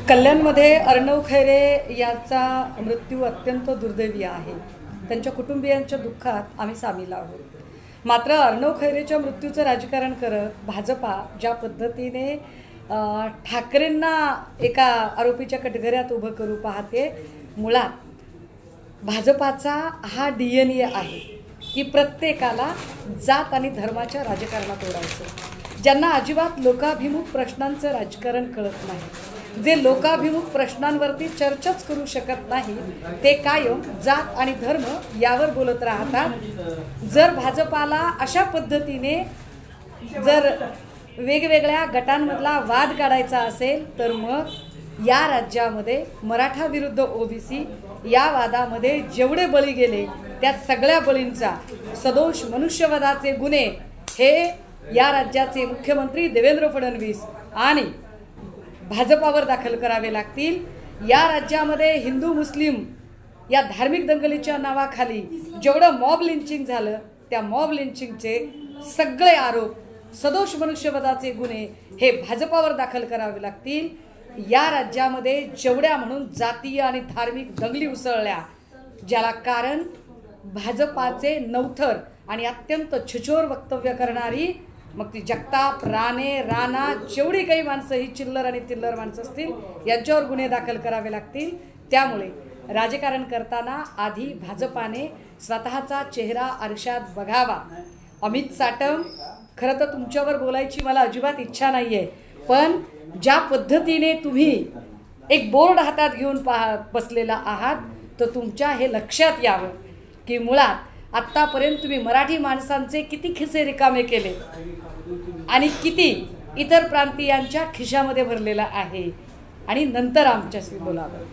कल्याणमध्ये अर्णव खैरे याचा मृत्यू अत्यंत दुर्दैवी आहे। त्यांच्या कुटुंबियांच्या दुःखात आम्ही सामील आहोत। मात्र अर्णव खैरेच्या मृत्यूचं राजकारण करत भाजपा ज्या पद्धतीने ठाकरेंना एका आरोपीच्या कटघऱ्यात उभं करू पाहते, मुळात भाजपाचा हा डीएनए आहे की प्रत्येकाला जात आणि धर्माच्या राजकारणात ओढायचं। ज्यांना अजिबात लोकाभिमुख प्रश्नांचं राजकारण कळत नाही, जे लोकाभिमुख प्रश्नांवरती चर्चाच करू शकत नाही, ते कायम जात आणि धर्म यावर बोलत राहतात। जर भाजपाला अशा पद्धतीने जर वेगवेगळ्या गटांमधला वाद काढायचा असेल तर मग या राज्यामध्ये मराठा विरुद्ध ओबीसी या वादामध्ये जेवढे बळी गेले त्या सगळ्या बळींचा सदोष मनुष्यवधाचे गुन्हे हे या राज्याचे मुख्यमंत्री देवेंद्र फडणवीस आणि भाजपावर दाखल करावे लागतील। या राज्यामध्ये हिंदू मुस्लिम या धार्मिक दंगलीच्या नावाखाली जेवढं मॉब लिंचिंग झालं त्या मॉब लिंचिंगचे सगळे आरोप सदोष मनुष्यवधाचे गुन्हे हे भाजपावर दाखल करावे लागतील। या राज्यामध्ये जेवढ्या म्हणून जातीय आणि धार्मिक दंगली उसळल्या, ज्याला कारण भाजपाचे नवथर आणि अत्यंत छिछोर वक्तव्य करणारी, मग ती जगताप, राणे, राणा, जेवढी काही माणसं ही चिल्लर आणि तिल्लर माणसं असतील यांच्यावर गुन्हे दाखल करावे लागतील। त्यामुळे राजकारण करताना आधी भाजपाने स्वतःचा चेहरा आरशात बघावा। अमित साटम, खरं तर तुमच्यावर बोलायची मला अजिबात इच्छा नाही आहे, पण ज्या पद्धतीने तुम्ही एक बोर्ड हातात घेऊन बसलेला आहात तर तुमच्या हे लक्षात यावं की मुळात आत्तापर्यंत तुम्ही मराठी माणसांचे किती खिसे रिकामे केले आणि किती इतर प्रांतीयांच्या खिशामध्ये भरलेला आहे, आणि नंतर आमच्याशी बोलावं।